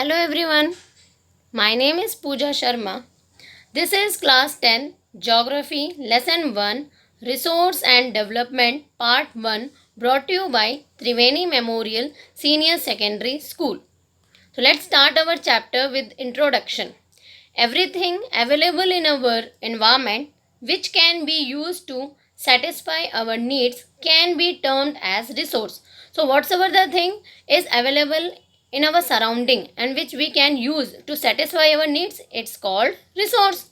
Hello everyone, my name is Pooja Sharma. This is class 10 Geography Lesson 1 Resource and Development Part 1 brought to you by Triveni Memorial Senior Secondary School. So let's start our chapter with introduction. Everything available in our environment which can be used to satisfy our needs can be termed as resource. So whatsoever the thing is available in our surrounding and which we can use to satisfy our needs, it's called resource.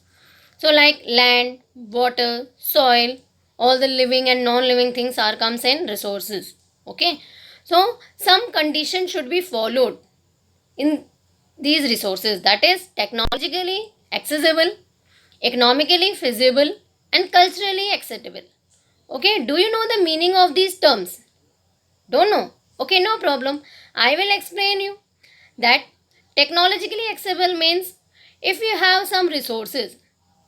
So like land, water, soil, all the living and non-living things are comes in resources. Okay. So some conditions should be followed in these resources, that is technologically accessible, economically feasible and culturally acceptable. Okay, do you know the meaning of these terms? Don't know? Okay, no problem. I will explain you that technologically accessible means if you have some resources,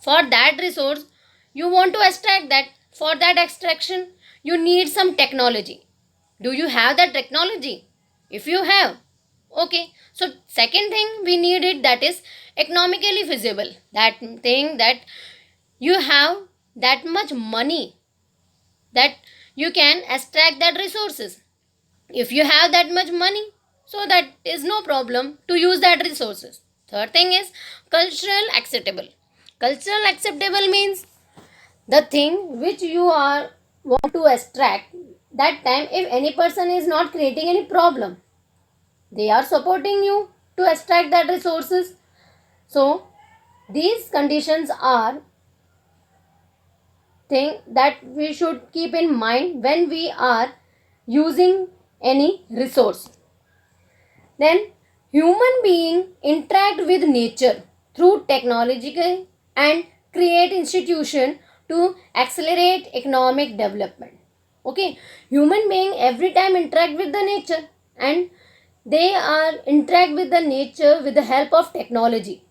for that resource you want to extract that, for that extraction you need some technology. Do you have that technology? If you have, okay. So second thing we need it, that is economically feasible. That thing that you have that much money that you can extract that resources. If you have that much money, so that is no problem to use that resources. Third thing is cultural acceptable. Cultural acceptable means the thing which you are want to extract, that time if any person is not creating any problem, they are supporting you to extract that resources. So these conditions are thing that we should keep in mind when we are using any resource. Then human being interact with nature through technological and create institution to accelerate economic development. Okay, human being every time interact with the nature, and they are interact with the nature with the help of technology,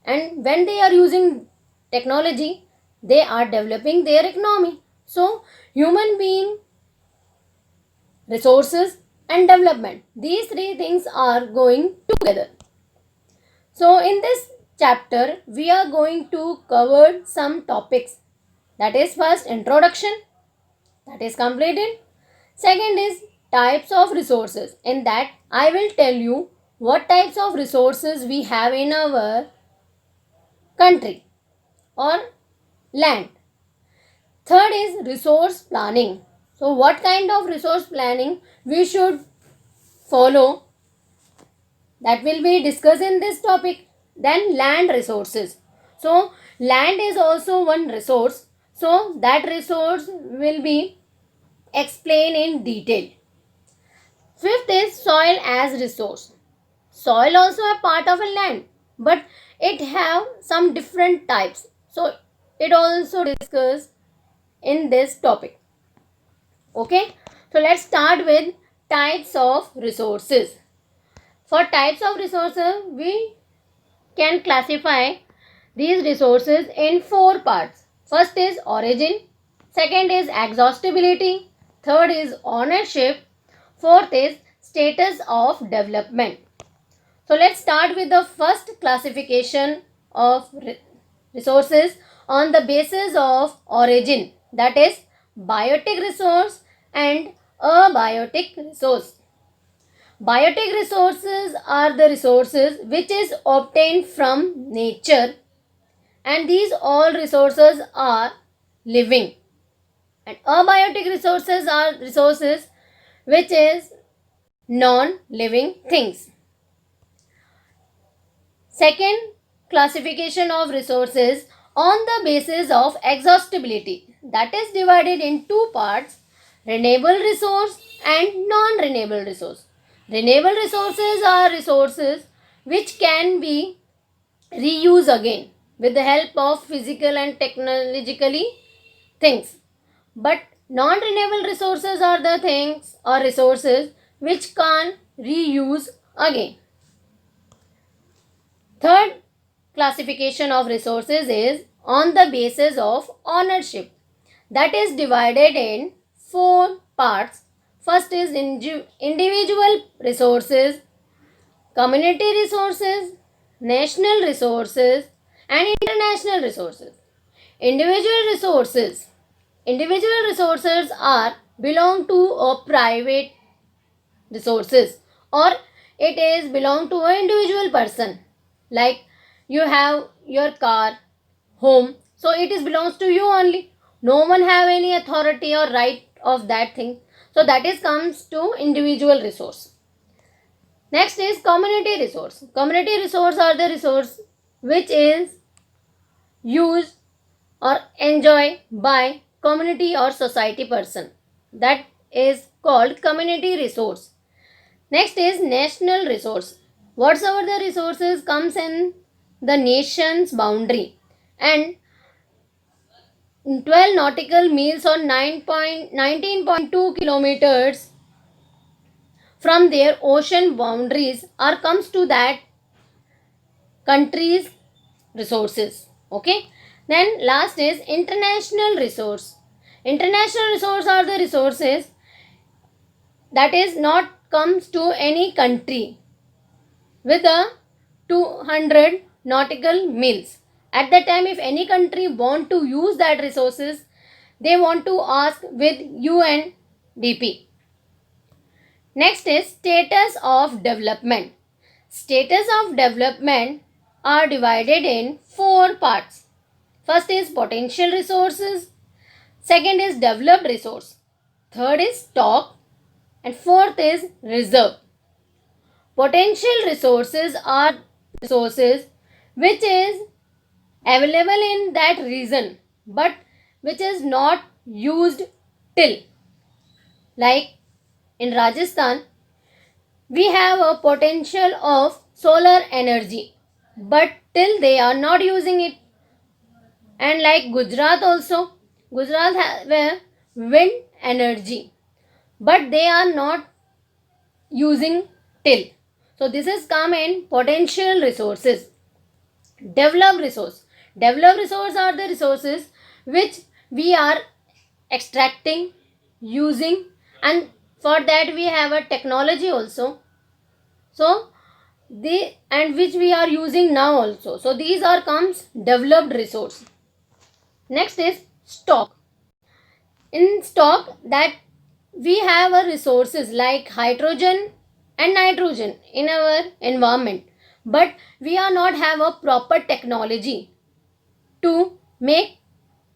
and when they are using technology they are developing their economy. So human being, resources and development, these three things are going together. So in this chapter we are going to cover some topics, that is first introduction, that is completed. Second is types of resources, in that I will tell you what types of resources we have in our country or land. Third is resource planning. So what kind of resource planning we should follow, that will be discussed in this topic. Then land resources. So land is also one resource. So that resource will be explained in detail. Fifth is soil as resource. Soil also a part of a land, but it have some different types. So it also discussed in this topic. Okay, so let's start with types of resources. For types of resources, we can classify these resources in four parts. First is origin, second is exhaustibility, third is ownership, fourth is status of development. So let's start with the first classification of resources on the basis of origin, that is biotic resource and abiotic resource. Biotic resources are the resources which is obtained from nature, and these all resources are living. And abiotic resources are resources which is non-living things. Second classification of resources on the basis of exhaustibility, that is divided in two parts, renewable resource and non-renewable resource. Renewable resources are resources which can be reused again with the help of physical and technologically things. But non-renewable resources are the things or resources which can't reuse again. Third classification of resources is on the basis of ownership, that is divided in four parts. First is individual resources, community resources, national resources, and international resources. Individual resources. Individual resources are belong to a private resources, or it is belong to an individual person. Like you have your car, home, so it is belongs to you only. No one have any authority or right of that thing. So that is comes to individual resource. Next is community resource. Community resource are the resource which is used or enjoyed by community or society person. That is called community resource. Next is national resource. Whatsoever the resources comes in the nation's boundary and 12 nautical miles or 19.2 kilometers from their ocean boundaries are comes to that country's resources. Okay. Then last is international resource. International resource are the resources that is not comes to any country with a 200 nautical miles. At that time, if any country want to use that resources, they want to ask with UNDP. Next is status of development. Status of development are divided in 4 parts. First is potential resources, second is developed resource, third is stock, and fourth is reserve. Potential resources are resources which is available in that region but which is not used till. Like in Rajasthan, we have a potential of solar energy but till they are not using it. And like Gujarat also, Gujarat have wind energy but they are not using till. So this is come in potential resources. Developed resource. Developed resource are the resources which we are extracting, using, and for that we have a technology also. So the and which we are using now also. So these are comes developed resource. Next is stock. In stock that we have a resources like hydrogen and nitrogen in our environment, but we are not have a proper technology to make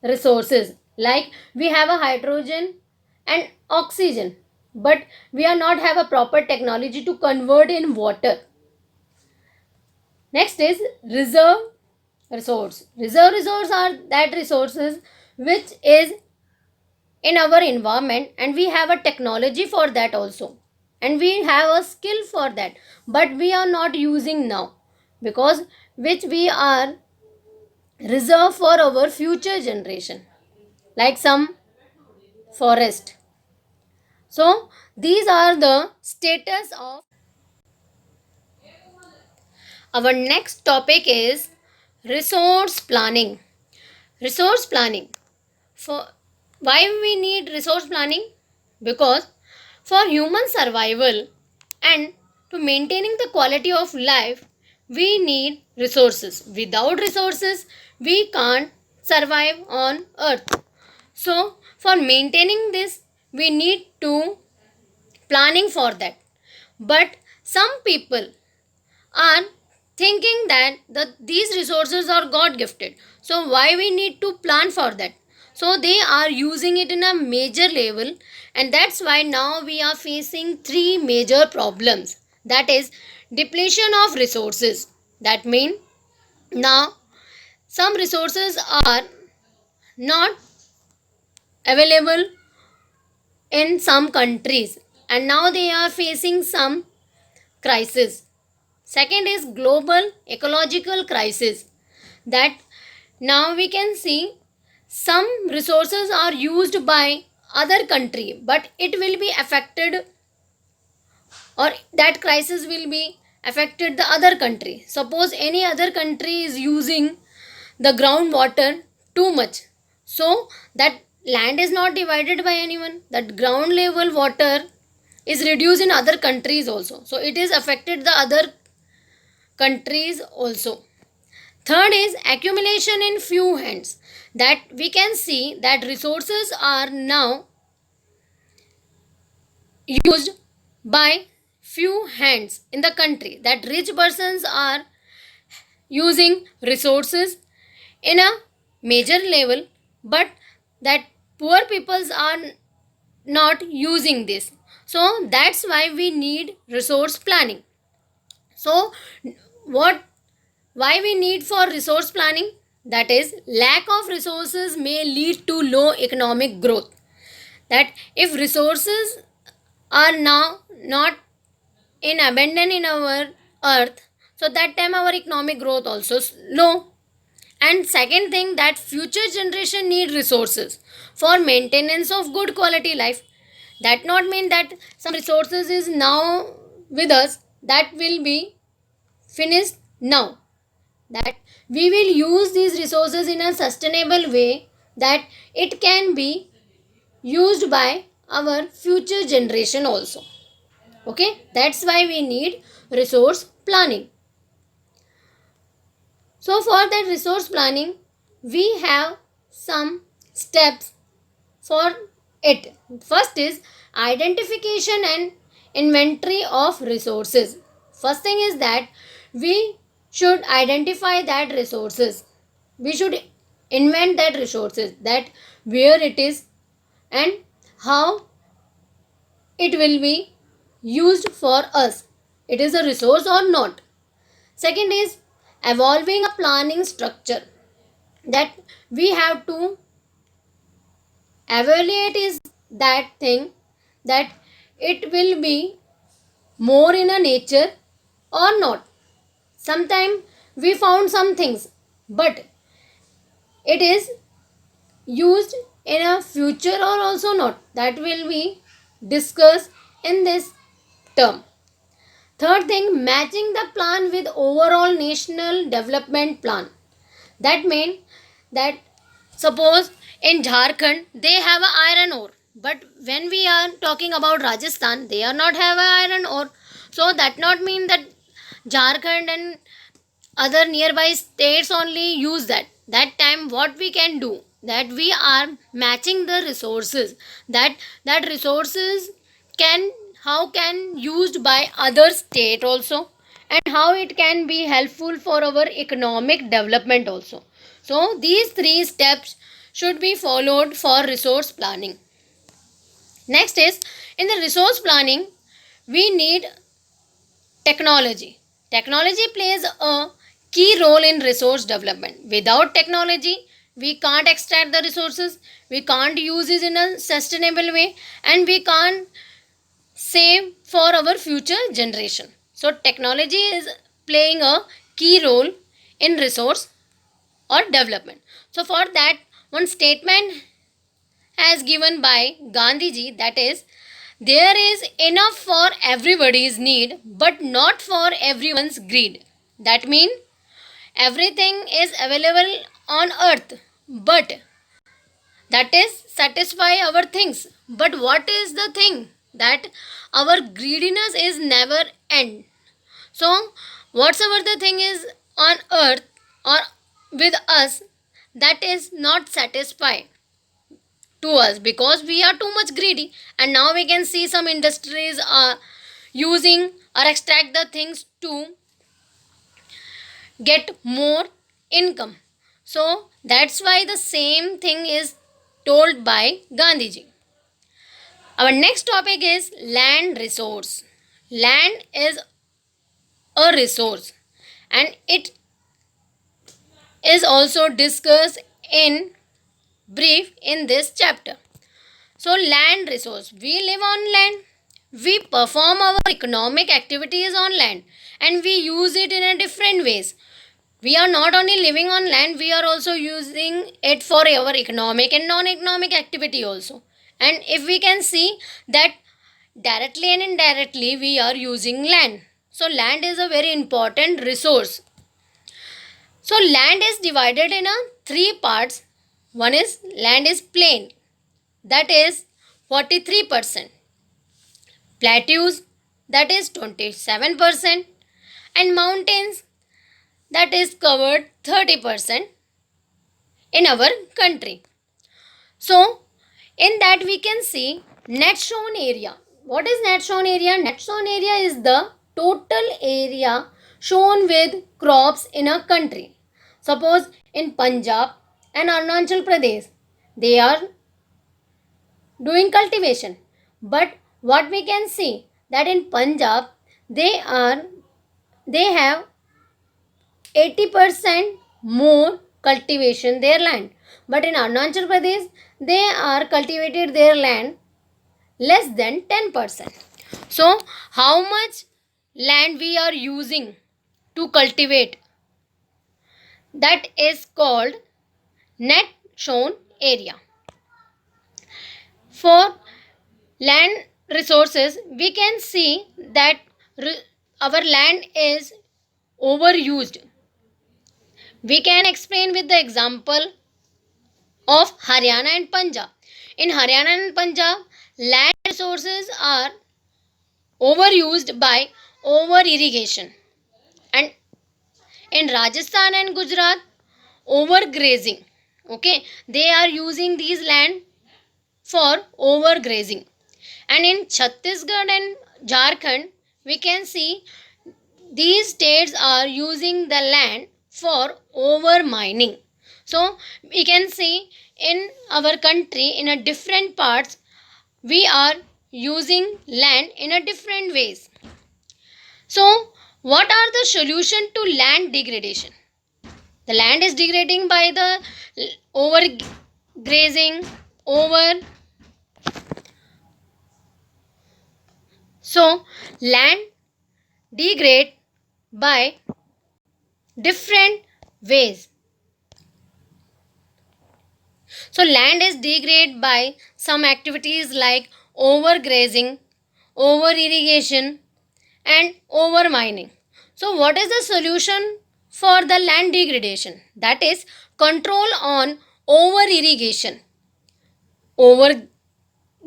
resources. Like we have a hydrogen and oxygen, but we are not have a proper technology to convert in water. Next is reserve resource. Reserve resource are that resources which is in our environment and we have a technology for that also and we have a skill for that, but we are not using now because which we are reserved for our future generation, like some forest. So these are the status of. Our next topic is resource planning. Resource planning. For why we need resource planning? Because for human survival and to maintaining the quality of life, we need resources. Without resources, we can't survive on earth. So for maintaining this, we need to planning for that. But some people are thinking that these resources are God gifted. So why we need to plan for that? So they are using it in a major level, and that's why now we are facing 3 major problems. That is depletion of resources. That means now some resources are not available in some countries and now they are facing some crisis. Second is global ecological crisis, that now we can see some resources are used by other country but it will be affected, or that crisis will be affected the other country. Suppose any other country is using the groundwater too much, so that land is not divided by anyone, that ground level water is reduced in other countries also, so it is affected the other countries also. Third is accumulation in few hands, that we can see that resources are now used by few hands in the country, that rich persons are using resources in a major level, but that poor peoples are not using this. So that's why we need resource planning. So what why we need for resource planning? That is, lack of resources may lead to low economic growth. That if resources are now not in abundance in our earth, so that time our economic growth also low. And second thing, that future generation need resources for maintenance of good quality life. That not mean that some resources is now with us, that will be finished now. That we will use these resources in a sustainable way, that it can be used by our future generation also. Okay, that's why we need resource planning. So for that resource planning, we have some steps for it. First is identification and inventory of resources. First thing is that we should identify that resources. We should invent that resources, that where it is and how it will be used for us. It is a resource or not. Second is evolving a planning structure, that we have to evaluate is that thing, that it will be more in a nature or not. Sometime we found some things, but it is used in a future or also not. That will be discussed in this term. Third thing, matching the plan with overall national development plan. That means that suppose in Jharkhand they have a iron ore, but when we are talking about Rajasthan, they are not have a iron ore. So that not mean that Jharkhand and other nearby states only use that. That time what we can do, that we are matching the resources, that resources can how can used by other state also, and how it can be helpful for our economic development also. So these three steps should be followed for resource planning. Next is, in the resource planning we need technology. Technology plays a key role in resource development. Without technology, we can't extract the resources, we can't use it in a sustainable way, and we can't save for our future generation. So technology is playing a key role in resource or development. So for that, one statement as given by Gandhiji, that is, there is enough for everybody's need but not for everyone's greed. That means everything is available on earth, but that is satisfy our things. But what is the thing, that our greediness is never end. So whatsoever the thing is on earth or with us, that is not satisfied to us, because we are too much greedy. And now we can see some industries are using or extract the things to get more income. So that's why the same thing is told by Gandhiji. Our next topic is land resource. Land is a resource, and it is also discussed in brief in this chapter. So land resource, we live on land, we perform our economic activities on land, and we use it in a different ways. We are not only living on land, we are also using it for our economic and non-economic activity also. And if we can see that directly and indirectly we are using land. So land is a very important resource. So land is divided in a three parts. One is land is plain, that is 43%, plateaus, that is 27%, and mountains, that is covered 30% in our country. So in that we can see net sown area. What is net sown area? Net sown area is the total area shown with crops in a country. Suppose in Punjab and Arunachal Pradesh, they are doing cultivation. But what we can see that in Punjab, they have 80% more cultivation their land. But in Arunachal Pradesh, they are cultivated their land less than 10%. So how much land we are using to cultivate, that is called net sown area. For land resources, we can see that our land is overused. We can explain with the example of Haryana and Punjab. In Haryana and Punjab, land resources are overused by over irrigation, and in Rajasthan and Gujarat, overgrazing. Okay, they are using these land for overgrazing, and in Chhattisgarh and Jharkhand we can see these states are using the land for over mining. So we can see in our country in a different parts we are using land in a different ways. So what are the solution to land degradation? The land is degrading by the overgrazing, over. So land degrade by different ways. So land is degraded by some activities like overgrazing, over irrigation, and over mining. So what is the solution for the land degradation? That is control on over irrigation, over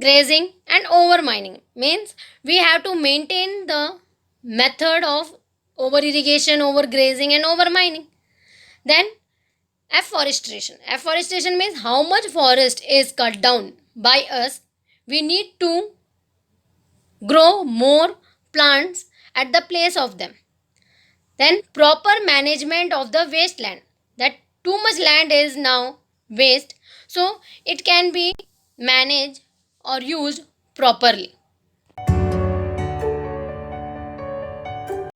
grazing, and over mining. Means we have to maintain the method of over irrigation, over grazing, and over mining. Then afforestation. Afforestation means how much forest is cut down by us. We need to grow more plants at the place of them. Then proper management of the wasteland. That too much land is now waste, so it can be managed or used properly.